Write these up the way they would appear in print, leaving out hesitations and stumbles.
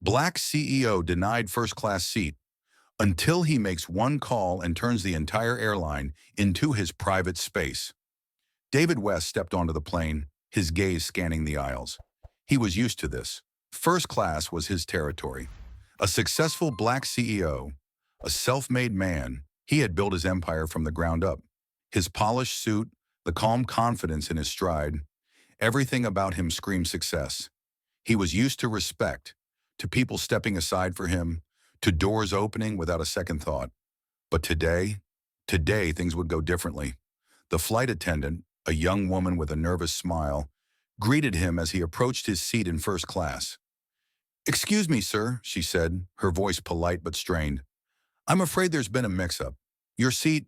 Black CEO denied first-class seat until he makes one call and turns the entire airline into his private space. David West stepped onto the plane, his gaze scanning the aisles. He was used to this. First class was his territory. A successful black CEO, a self-made man, he had built his empire from the ground up. His polished suit, the calm confidence in his stride, everything about him screamed success. He was used to respect, to people stepping aside for him, to doors opening without a second thought. But today things would go differently. The flight attendant, a young woman with a nervous smile, greeted him as he approached his seat in first class. "Excuse me, sir," she said, her voice polite but strained. "I'm afraid there's been a mix-up. Your seat,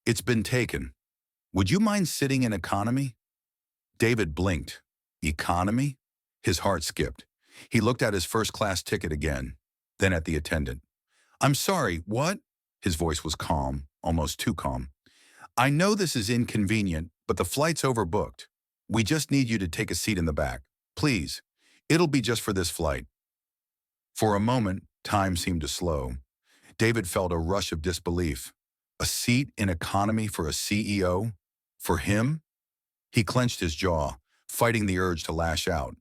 it's been taken. Would you mind sitting in economy?" David blinked. Economy? His heart skipped. He looked at his first-class ticket again, then at the attendant. "I'm sorry, what?" His voice was calm, almost too calm. "I know this is inconvenient, but the flight's overbooked. We just need you to take a seat in the back. Please. It'll be just for this flight." For a moment, time seemed to slow. David felt a rush of disbelief. A seat in economy for a CEO? For him? He clenched his jaw, fighting the urge to lash out.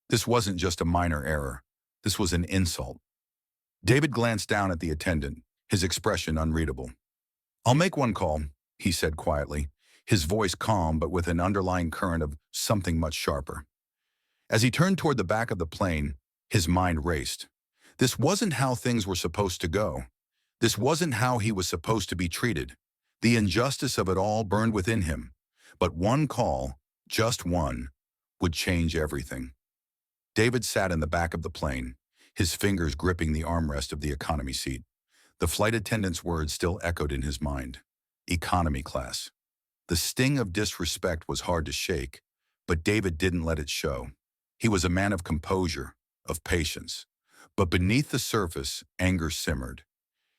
This wasn't just a minor error. This was an insult. David glanced down at the attendant, his expression unreadable. "I'll make one call," he said quietly, his voice calm but with an underlying current of something much sharper. As he turned toward the back of the plane, his mind raced. This wasn't how things were supposed to go. This wasn't how he was supposed to be treated. The injustice of it all burned within him. But one call, just one, would change everything. David sat in the back of the plane, his fingers gripping the armrest of the economy seat. The flight attendant's words still echoed in his mind. Economy class. The sting of disrespect was hard to shake, but David didn't let it show. He was a man of composure, of patience. But beneath the surface, anger simmered.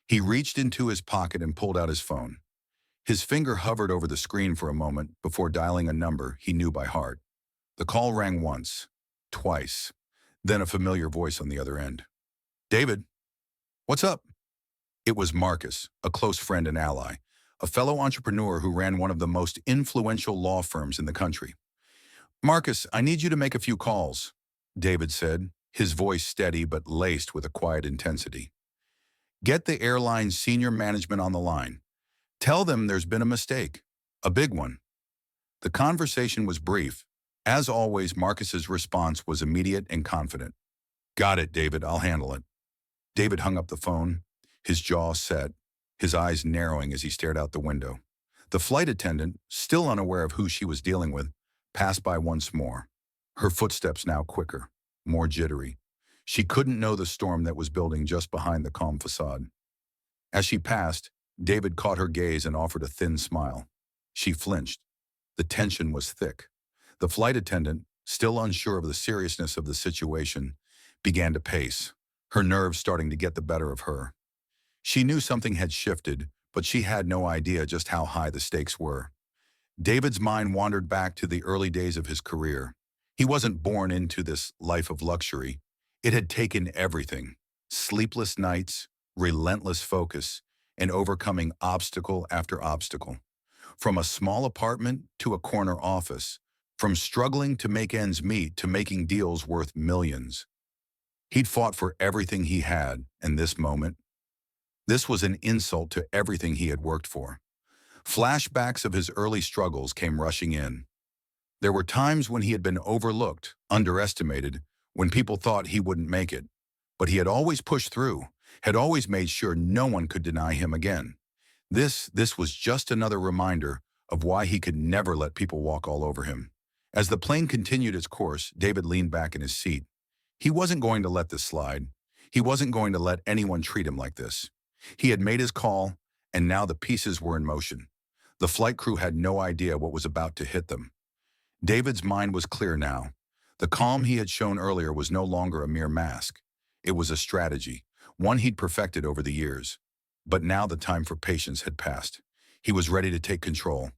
He reached into his pocket and pulled out his phone. His finger hovered over the screen for a moment before dialing a number he knew by heart. The call rang once, twice, then a familiar voice on the other end. "David, what's up?" It was Marcus, a close friend and ally, a fellow entrepreneur who ran one of the most influential law firms in the country. "Marcus, I need you to make a few calls," David said, his voice steady but laced with a quiet intensity. "Get the airline's senior management on the line. Tell them there's been a mistake, a big one." The conversation was brief. As always, Marcus's response was immediate and confident. "Got it, David, I'll handle it." David hung up the phone, his jaw set, his eyes narrowing as he stared out the window. The flight attendant, still unaware of who she was dealing with, passed by once more, her footsteps now quicker, more jittery. She couldn't know the storm that was building just behind the calm facade. As she passed, David caught her gaze and offered a thin smile. She flinched. The tension was thick. The flight attendant, still unsure of the seriousness of the situation, began to pace, her nerves starting to get the better of her. She knew something had shifted, but she had no idea just how high the stakes were. David's mind wandered back to the early days of his career. He wasn't born into this life of luxury. It had taken everything: sleepless nights, relentless focus, and overcoming obstacle after obstacle. From a small apartment to a corner office, from struggling to make ends meet to making deals worth millions. He'd fought for everything he had, and this was an insult to everything he had worked for. Flashbacks of his early struggles came rushing in. There were times when he had been overlooked, underestimated, when people thought he wouldn't make it. But he had always pushed through, had always made sure no one could deny him again. This was just another reminder of why he could never let people walk all over him. As the plane continued its course, David leaned back in his seat. He wasn't going to let this slide. He wasn't going to let anyone treat him like this. He had made his call, and now the pieces were in motion. The flight crew had no idea what was about to hit them. David's mind was clear now. The calm he had shown earlier was no longer a mere mask. It was a strategy, one he'd perfected over the years. But now the time for patience had passed. He was ready to take control.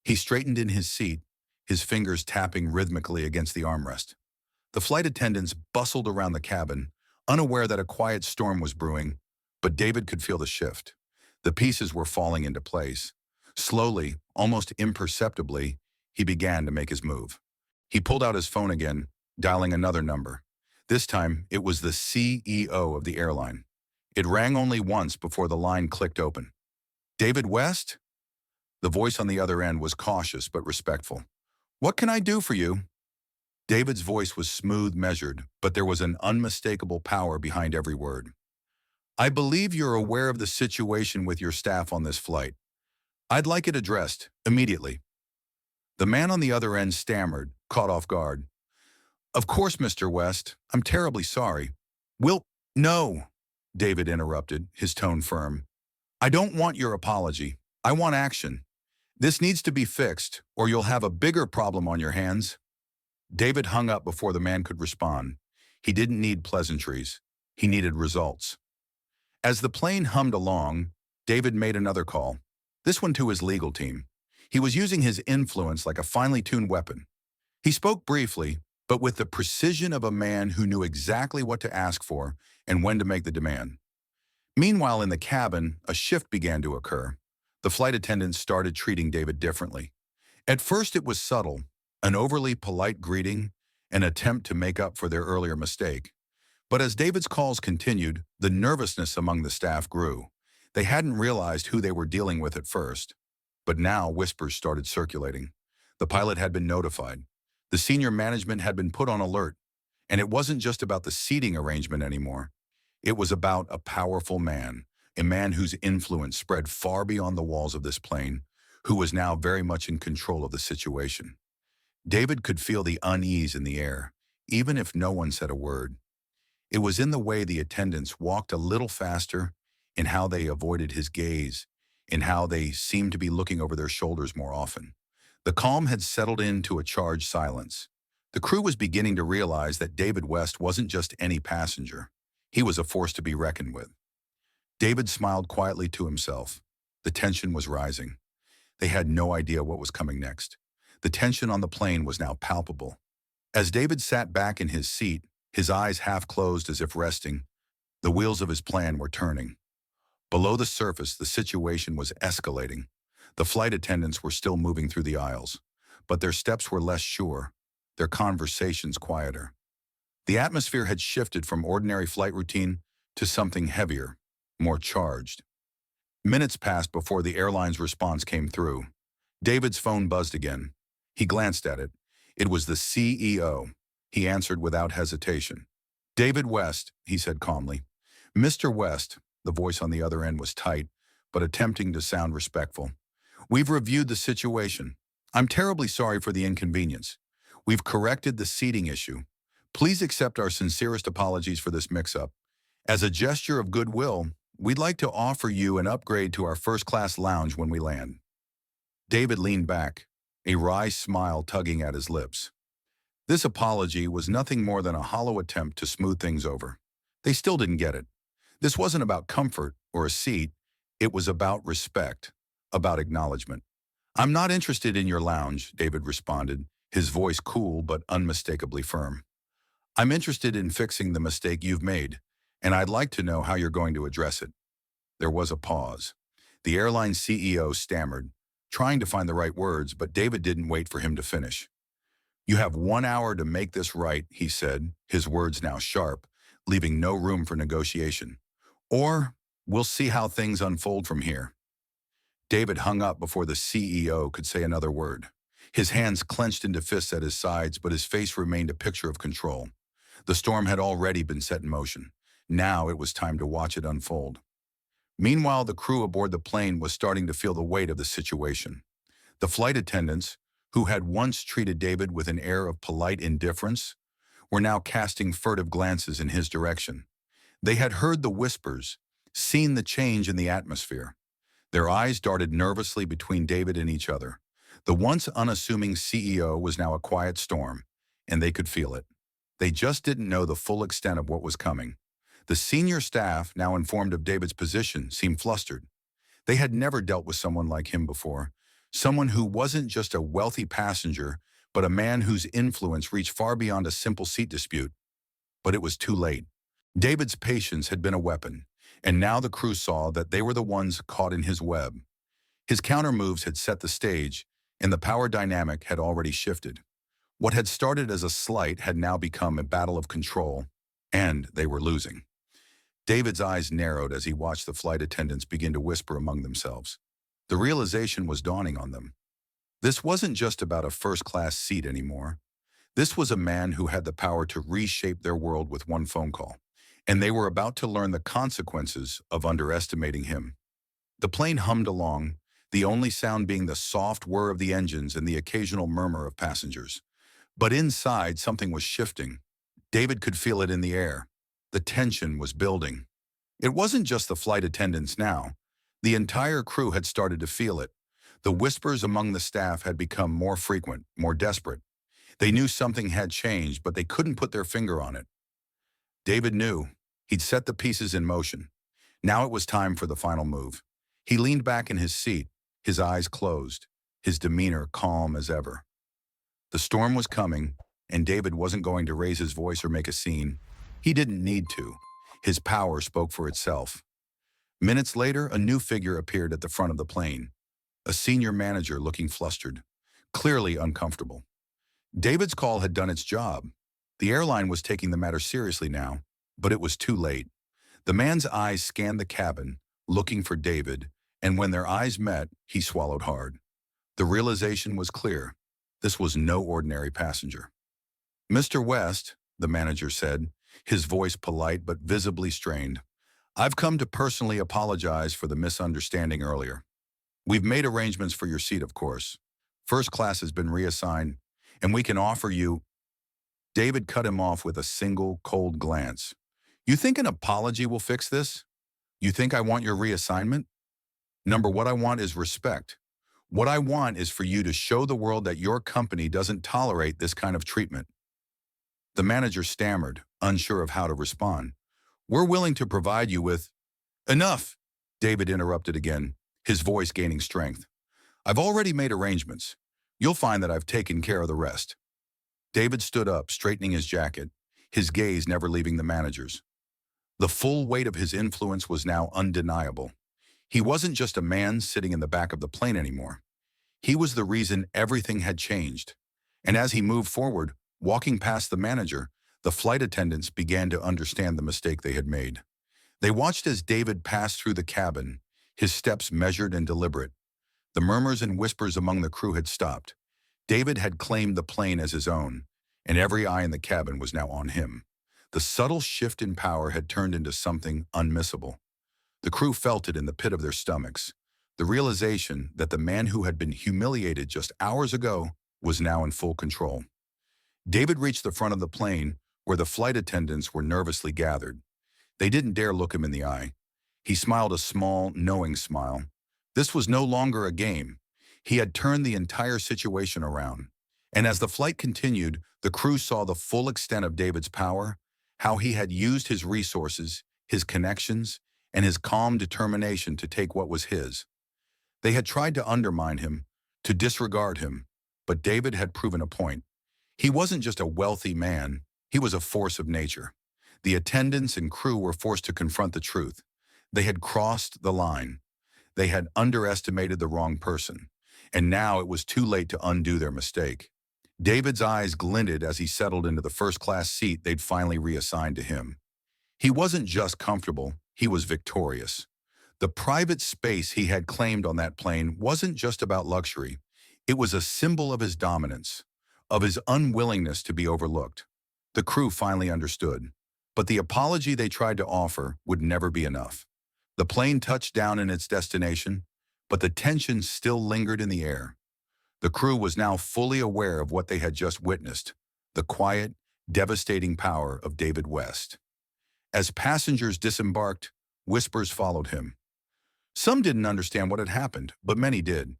He straightened in his seat, his fingers tapping rhythmically against the armrest. The flight attendants bustled around the cabin, unaware that a quiet storm was brewing, but David could feel the shift. The pieces were falling into place. Slowly, almost imperceptibly, he began to make his move. He pulled out his phone again, dialing another number. This time, it was the CEO of the airline. It rang only once before the line clicked open. "David West?" The voice on the other end was cautious but respectful. "What can I do for you?" David's voice was smooth, measured, but there was an unmistakable power behind every word. "I believe you're aware of the situation with your staff on this flight. I'd like it addressed, immediately." The man on the other end stammered, caught off guard. "Of course, Mr. West. I'm terribly sorry." No," David interrupted, his tone firm. "I don't want your apology. I want action. This needs to be fixed, or you'll have a bigger problem on your hands." David hung up before the man could respond. He didn't need pleasantries. He needed results. As the plane hummed along, David made another call, this one to his legal team. He was using his influence like a finely tuned weapon. He spoke briefly, but with the precision of a man who knew exactly what to ask for and when to make the demand. Meanwhile, in the cabin, a shift began to occur. The flight attendants started treating David differently. At first, it was subtle, an overly polite greeting, an attempt to make up for their earlier mistake. But as David's calls continued, the nervousness among the staff grew. They hadn't realized who they were dealing with at first. But now whispers started circulating. The pilot had been notified. The senior management had been put on alert. And it wasn't just about the seating arrangement anymore. It was about a powerful man, a man whose influence spread far beyond the walls of this plane, who was now very much in control of the situation. David could feel the unease in the air, even if no one said a word. It was in the way the attendants walked a little faster, in how they avoided his gaze, in how they seemed to be looking over their shoulders more often. The calm had settled into a charged silence. The crew was beginning to realize that David West wasn't just any passenger. He was a force to be reckoned with. David smiled quietly to himself. The tension was rising. They had no idea what was coming next. The tension on the plane was now palpable. As David sat back in his seat, his eyes half closed as if resting, the wheels of his plan were turning. Below the surface, the situation was escalating. The flight attendants were still moving through the aisles, but their steps were less sure, their conversations quieter. The atmosphere had shifted from ordinary flight routine to something heavier, more charged. Minutes passed before the airline's response came through. David's phone buzzed again. He glanced at it. It was the CEO. He answered without hesitation. "David West," he said calmly. "Mr. West," the voice on the other end was tight, but attempting to sound respectful. "We've reviewed the situation. I'm terribly sorry for the inconvenience. We've corrected the seating issue. Please accept our sincerest apologies for this mix-up. As a gesture of goodwill, we'd like to offer you an upgrade to our first-class lounge when we land." David leaned back, a wry smile tugging at his lips. This apology was nothing more than a hollow attempt to smooth things over. They still didn't get it. This wasn't about comfort or a seat. It was about respect, about acknowledgement. "I'm not interested in your lounge," David responded, his voice cool but unmistakably firm. "I'm interested in fixing the mistake you've made, and I'd like to know how you're going to address it." There was a pause. The airline CEO stammered, trying to find the right words, but David didn't wait for him to finish. "You have 1 hour to make this right," he said, his words now sharp, leaving no room for negotiation. "Or we'll see how things unfold from here." David hung up before the CEO could say another word. His hands clenched into fists at his sides, but his face remained a picture of control. The storm had already been set in motion. Now it was time to watch it unfold. Meanwhile, the crew aboard the plane was starting to feel the weight of the situation. The flight attendants, who had once treated David with an air of polite indifference, were now casting furtive glances in his direction. They had heard the whispers, seen the change in the atmosphere. Their eyes darted nervously between David and each other. The once unassuming CEO was now a quiet storm, and they could feel it. They just didn't know the full extent of what was coming. The senior staff, now informed of David's position, seemed flustered. They had never dealt with someone like him before, someone who wasn't just a wealthy passenger, but a man whose influence reached far beyond a simple seat dispute. But it was too late. David's patience had been a weapon, and now the crew saw that they were the ones caught in his web. His counter-moves had set the stage, and the power dynamic had already shifted. What had started as a slight had now become a battle of control, and they were losing. David's eyes narrowed as he watched the flight attendants begin to whisper among themselves. The realization was dawning on them. This wasn't just about a first-class seat anymore. This was a man who had the power to reshape their world with one phone call, and they were about to learn the consequences of underestimating him. The plane hummed along, the only sound being the soft whir of the engines and the occasional murmur of passengers. But inside, something was shifting. David could feel it in the air. The tension was building. It wasn't just the flight attendants now. The entire crew had started to feel it. The whispers among the staff had become more frequent, more desperate. They knew something had changed, but they couldn't put their finger on it. David knew. He'd set the pieces in motion. Now it was time for the final move. He leaned back in his seat, his eyes closed, his demeanor calm as ever. The storm was coming, and David wasn't going to raise his voice or make a scene. He didn't need to. His power spoke for itself. Minutes later, a new figure appeared at the front of the plane. A senior manager looking flustered, clearly uncomfortable. David's call had done its job. The airline was taking the matter seriously now, but it was too late. The man's eyes scanned the cabin, looking for David, and when their eyes met, he swallowed hard. The realization was clear. This was no ordinary passenger. "Mr. West," the manager said, his voice polite but visibly strained, "I've come to personally apologize for the misunderstanding earlier. We've made arrangements for your seat, of course. First class has been reassigned, and we can offer you—" David cut him off with a single, cold glance. "You think an apology will fix this? You think I want your reassignment? What I want is respect. What I want is for you to show the world that your company doesn't tolerate this kind of treatment." The manager stammered, unsure of how to respond. "We're willing to provide you with—" "Enough!" David interrupted again, his voice gaining strength. "I've already made arrangements. You'll find that I've taken care of the rest." David stood up, straightening his jacket, his gaze never leaving the manager's. The full weight of his influence was now undeniable. He wasn't just a man sitting in the back of the plane anymore. He was the reason everything had changed. And as he moved forward, walking past the manager, the flight attendants began to understand the mistake they had made. They watched as David passed through the cabin, his steps measured and deliberate. The murmurs and whispers among the crew had stopped. David had claimed the plane as his own, and every eye in the cabin was now on him. The subtle shift in power had turned into something unmissable. The crew felt it in the pit of their stomachs. The realization that the man who had been humiliated just hours ago was now in full control. David reached the front of the plane, where the flight attendants were nervously gathered. They didn't dare look him in the eye. He smiled a small, knowing smile. This was no longer a game. He had turned the entire situation around. And as the flight continued, the crew saw the full extent of David's power, how he had used his resources, his connections, and his calm determination to take what was his. They had tried to undermine him, to disregard him, but David had proven a point. He wasn't just a wealthy man, he was a force of nature. The attendants and crew were forced to confront the truth. They had crossed the line. They had underestimated the wrong person, and now it was too late to undo their mistake. David's eyes glinted as he settled into the first-class seat they'd finally reassigned to him. He wasn't just comfortable, he was victorious. The private space he had claimed on that plane wasn't just about luxury. It was a symbol of his dominance, of his unwillingness to be overlooked. The crew finally understood, but the apology they tried to offer would never be enough. The plane touched down in its destination, but the tension still lingered in the air. The crew was now fully aware of what they had just witnessed, the quiet, devastating power of David West. As passengers disembarked, whispers followed him. Some didn't understand what had happened, but many did.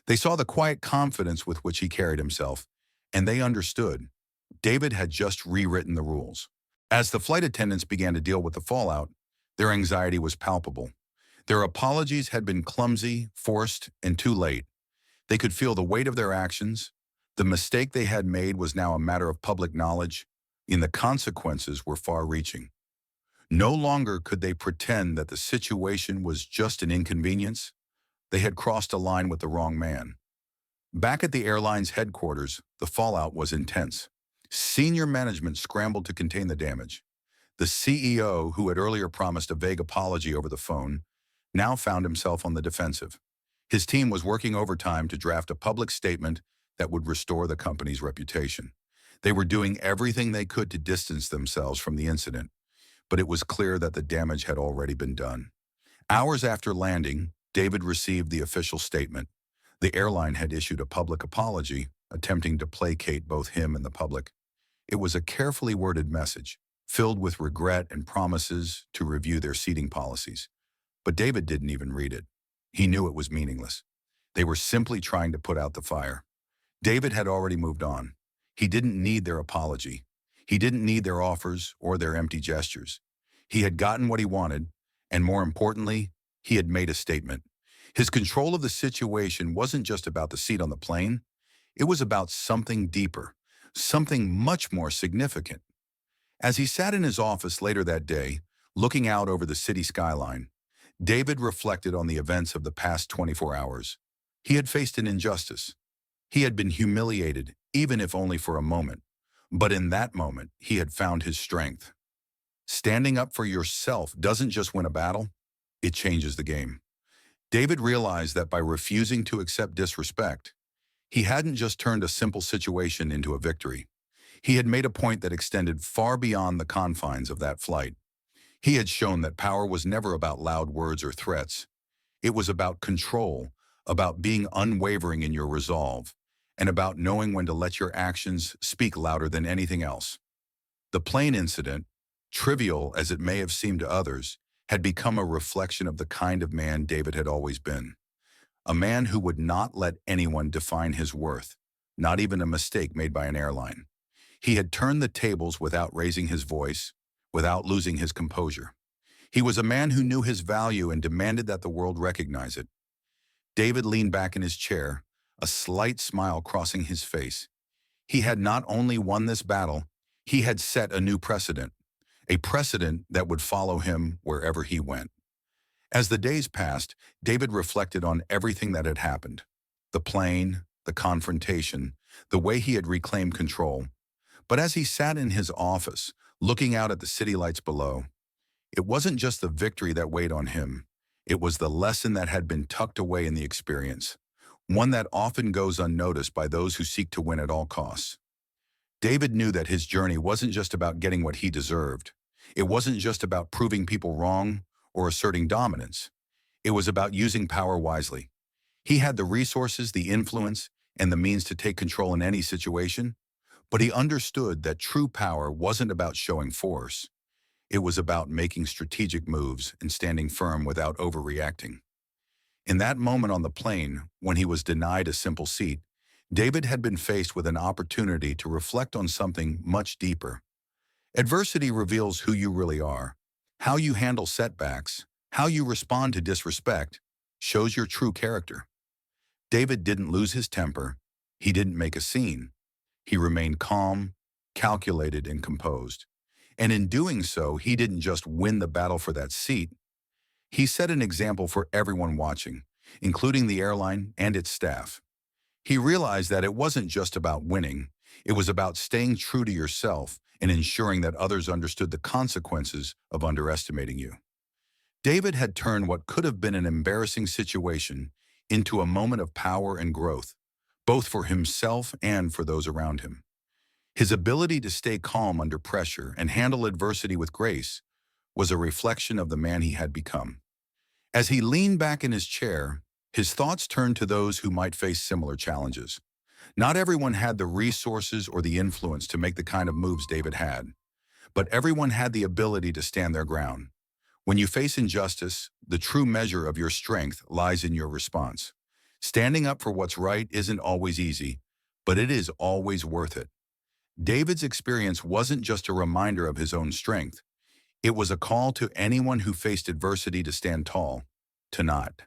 They saw the quiet confidence with which he carried himself, and they understood. David had just rewritten the rules. As the flight attendants began to deal with the fallout, their anxiety was palpable. Their apologies had been clumsy, forced, and too late. They could feel the weight of their actions. The mistake they had made was now a matter of public knowledge, and the consequences were far-reaching. No longer could they pretend that the situation was just an inconvenience. They had crossed a line with the wrong man. Back at the airline's headquarters, the fallout was intense. Senior management scrambled to contain the damage. The CEO, who had earlier promised a vague apology over the phone, now found himself on the defensive. His team was working overtime to draft a public statement that would restore the company's reputation. They were doing everything they could to distance themselves from the incident, but it was clear that the damage had already been done. Hours after landing, David received the official statement. The airline had issued a public apology, attempting to placate both him and the public. It was a carefully worded message, filled with regret and promises to review their seating policies. But David didn't even read it. He knew it was meaningless. They were simply trying to put out the fire. David had already moved on. He didn't need their apology. He didn't need their offers or their empty gestures. He had gotten what he wanted, and more importantly, he had made a statement. His control of the situation wasn't just about the seat on the plane. It was about something deeper, something much more significant. As he sat in his office later that day, looking out over the city skyline, David reflected on the events of the past 24 hours. He had faced an injustice. He had been humiliated, even if only for a moment. But in that moment, he had found his strength. Standing up for yourself doesn't just win a battle, it changes the game. David realized that by refusing to accept disrespect, he hadn't just turned a simple situation into a victory. He had made a point that extended far beyond the confines of that flight. He had shown that power was never about loud words or threats. It was about control, about being unwavering in your resolve, and about knowing when to let your actions speak louder than anything else. The plane incident, trivial as it may have seemed to others, had become a reflection of the kind of man David had always been. A man who would not let anyone define his worth, not even a mistake made by an airline. He had turned the tables without raising his voice, without losing his composure. He was a man who knew his value and demanded that the world recognize it. David leaned back in his chair, a slight smile crossing his face. He had not only won this battle, he had set a new precedent, a precedent that would follow him wherever he went. As the days passed, David reflected on everything that had happened. The plane, the confrontation, the way he had reclaimed control. But as he sat in his office, looking out at the city lights below, it wasn't just the victory that weighed on him. It was the lesson that had been tucked away in the experience, one that often goes unnoticed by those who seek to win at all costs. David knew that his journey wasn't just about getting what he deserved. It wasn't just about proving people wrong or asserting dominance. It was about using power wisely. He had the resources, the influence, and the means to take control in any situation, but he understood that true power wasn't about showing force. It was about making strategic moves and standing firm without overreacting. In that moment on the plane, when he was denied a simple seat, David had been faced with an opportunity to reflect on something much deeper. Adversity reveals who you really are. How you handle setbacks, how you respond to disrespect, shows your true character. David didn't lose his temper. He didn't make a scene. He remained calm, calculated, and composed. And in doing so, he didn't just win the battle for that seat. He set an example for everyone watching, including the airline and its staff. He realized that it wasn't just about winning. It was about staying true to yourself and ensuring that others understood the consequences of underestimating you. David had turned what could have been an embarrassing situation into a moment of power and growth, both for himself and for those around him. His ability to stay calm under pressure and handle adversity with grace was a reflection of the man he had become. As he leaned back in his chair, his thoughts turned to those who might face similar challenges. Not everyone had the resources or the influence to make the kind of moves David had, but everyone had the ability to stand their ground. When you face injustice, the true measure of your strength lies in your response. Standing up for what's right isn't always easy, but it is always worth it. David's experience wasn't just a reminder of his own strength. It was a call to anyone who faced adversity to stand tall, to not